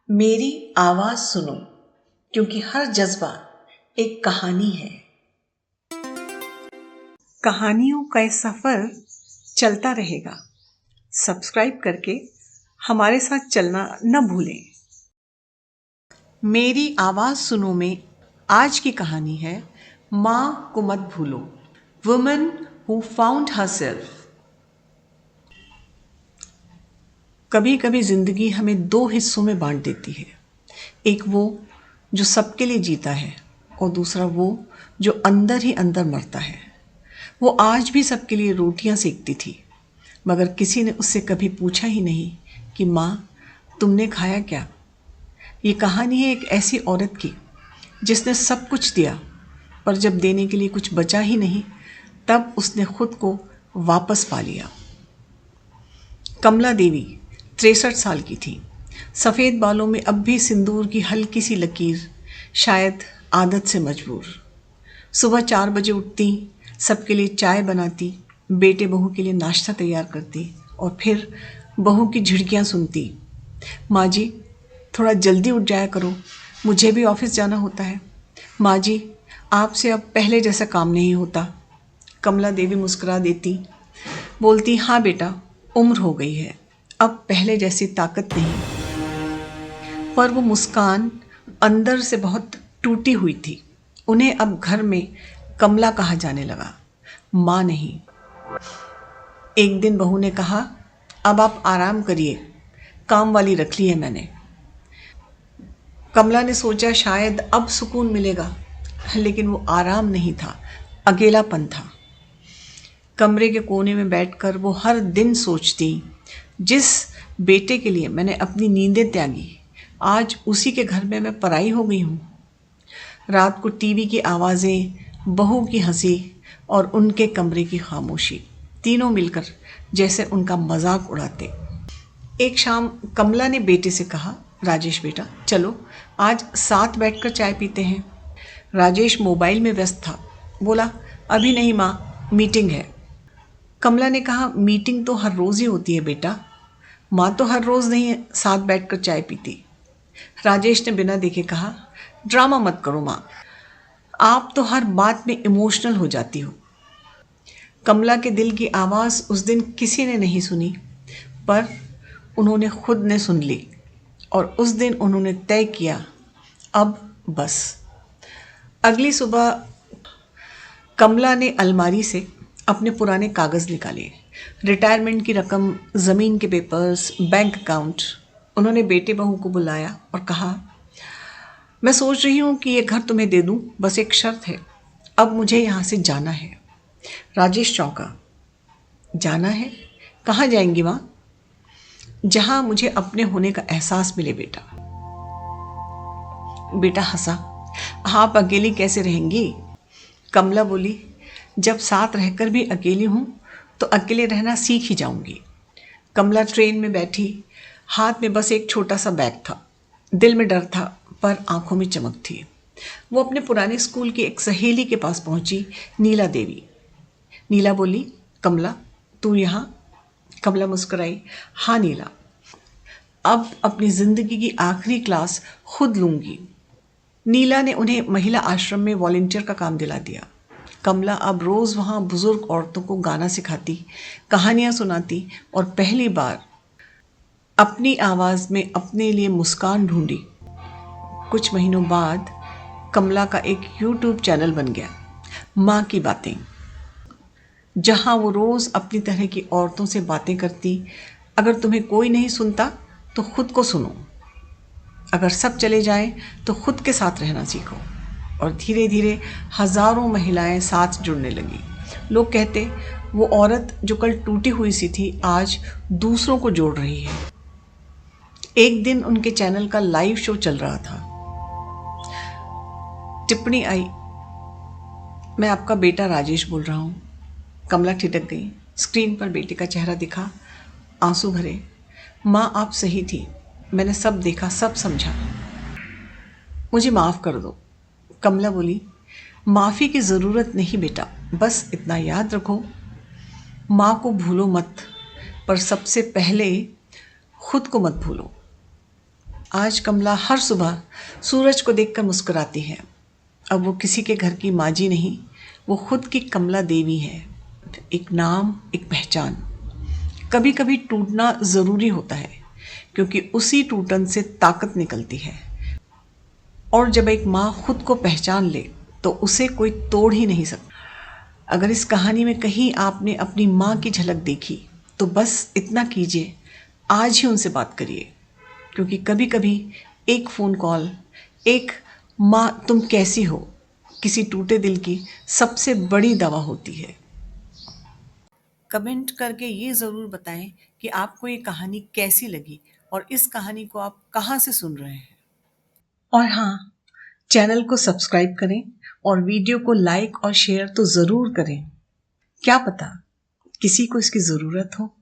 मेरी आवाज सुनो, क्योंकि हर जज्बा एक कहानी है। कहानियों का ये सफर चलता रहेगा। सब्सक्राइब करके हमारे साथ चलना न भूलें। मेरी आवाज सुनो में आज की कहानी है माँ को मत भूलो, वुमन हु फाउंड हरसेल्फ। कभी कभी जिंदगी हमें दो हिस्सों में बांट देती है। एक वो जो सबके लिए जीता है और दूसरा वो जो अंदर ही अंदर मरता है। वो आज भी सबके लिए रोटियां सेकती थी, मगर किसी ने उससे कभी पूछा ही नहीं कि माँ तुमने खाया क्या। ये कहानी है एक ऐसी औरत की जिसने सब कुछ दिया, पर जब देने के लिए कुछ बचा ही नहीं तब उसने खुद को वापस पा लिया। कमला देवी 63 साल की थी। सफ़ेद बालों में अब भी सिंदूर की हल्की सी लकीर, शायद आदत से मजबूर। सुबह 4 बजे उठती, सबके लिए चाय बनाती, बेटे बहू के लिए नाश्ता तैयार करती और फिर बहू की झिड़कियाँ सुनती। माँ जी थोड़ा जल्दी उठ जाया करो, मुझे भी ऑफिस जाना होता है। माँ जी आपसे अब पहले जैसा काम नहीं होता। कमला देवी मुस्कुरा देती, बोलती हाँ बेटा, उम्र हो गई है, अब पहले जैसी ताकत नहीं। पर वो मुस्कान अंदर से बहुत टूटी हुई थी। उन्हें अब घर में कमला कहा जाने लगा, माँ नहीं। एक दिन बहू ने कहा, अब आप आराम करिए, काम वाली रख ली है मैंने। कमला ने सोचा शायद अब सुकून मिलेगा, लेकिन वो आराम नहीं था, अकेलापन था। कमरे के कोने में बैठकर वो हर दिन सोचती, जिस बेटे के लिए मैंने अपनी नींदें त्यागी, आज उसी के घर में मैं पराई हो गई हूँ। रात को टीवी की आवाज़ें, बहू की हंसी और उनके कमरे की खामोशी, तीनों मिलकर जैसे उनका मजाक उड़ाते। एक शाम कमला ने बेटे से कहा, राजेश बेटा चलो आज साथ बैठकर चाय पीते हैं। राजेश मोबाइल में व्यस्त था, बोला अभी नहीं माँ, मीटिंग है। कमला ने कहा, मीटिंग तो हर रोज़ ही होती है बेटा, माँ तो हर रोज़ नहीं साथ बैठकर चाय पीती। राजेश ने बिना देखे कहा, ड्रामा मत करो माँ, आप तो हर बात में इमोशनल हो जाती हो। कमला के दिल की आवाज़ उस दिन किसी ने नहीं सुनी, पर उन्होंने खुद ने सुन ली और उस दिन उन्होंने तय किया, अब बस। अगली सुबह कमला ने अलमारी से अपने पुराने कागज़ निकाले, रिटायरमेंट की रकम, ज़मीन के पेपर्स, बैंक अकाउंट। उन्होंने बेटे बहू को बुलाया और कहा, मैं सोच रही हूँ कि ये घर तुम्हें दे दूँ, बस एक शर्त है, अब मुझे यहाँ से जाना है। राजेश चौंका, जाना है? कहाँ जाएंगी माँ? जहाँ मुझे अपने होने का एहसास मिले बेटा। बेटा हंसा, आप अकेली कैसे रहेंगी? कमला बोली, जब साथ रहकर भी अकेली हूँ तो अकेले रहना सीख ही जाऊंगी। कमला ट्रेन में बैठी, हाथ में बस एक छोटा सा बैग था। दिल में डर था पर आंखों में चमक थी। वो अपने पुराने स्कूल की एक सहेली के पास पहुंची, नीला देवी। नीला बोली, कमला तू यहाँ? कमला मुस्कुराई, हाँ नीला, अब अपनी ज़िंदगी की आखिरी क्लास खुद लूँगी। नीला ने उन्हें महिला आश्रम में वॉलंटियर का काम दिला दिया। कमला अब रोज़ वहाँ बुज़ुर्ग औरतों को गाना सिखाती, कहानियाँ सुनाती और पहली बार अपनी आवाज़ में अपने लिए मुस्कान ढूंढी। कुछ महीनों बाद कमला का एक YouTube चैनल बन गया, माँ की बातें, जहाँ वो रोज़ अपनी तरह की औरतों से बातें करती। अगर तुम्हें कोई नहीं सुनता तो खुद को सुनो, अगर सब चले जाएं तो खुद के साथ रहना सीखो। और धीरे धीरे हज़ारों महिलाएं साथ जुड़ने लगी। लोग कहते, वो औरत जो कल टूटी हुई सी थी आज दूसरों को जोड़ रही है। एक दिन उनके चैनल का लाइव शो चल रहा था। टिप्पणी आई, मैं आपका बेटा राजेश बोल रहा हूँ। कमला ठिठक गई। स्क्रीन पर बेटे का चेहरा दिखा, आंसू भरे। माँ आप सही थी, मैंने सब देखा, सब समझा, मुझे माफ़ कर दो। कमला बोली, माफ़ी की ज़रूरत नहीं बेटा, बस इतना याद रखो, माँ को भूलो मत, पर सबसे पहले खुद को मत भूलो। आज कमला हर सुबह सूरज को देखकर मुस्कुराती है। अब वो किसी के घर की माजी नहीं, वो खुद की कमला देवी है। एक नाम, एक पहचान। कभी कभी टूटना ज़रूरी होता है, क्योंकि उसी टूटन से ताकत निकलती है। और जब एक माँ खुद को पहचान ले तो उसे कोई तोड़ ही नहीं सकता। अगर इस कहानी में कहीं आपने अपनी माँ की झलक देखी तो बस इतना कीजिए, आज ही उनसे बात करिए, क्योंकि कभी कभी एक फ़ोन कॉल, एक माँ तुम कैसी हो, किसी टूटे दिल की सबसे बड़ी दवा होती है। कमेंट करके ये ज़रूर बताएं कि आपको ये कहानी कैसी लगी और इस कहानी को आप कहाँ से सुन रहे हैं। और हाँ, चैनल को सब्सक्राइब करें और वीडियो को लाइक और शेयर तो ज़रूर करें। क्या पता किसी को इसकी ज़रूरत हो।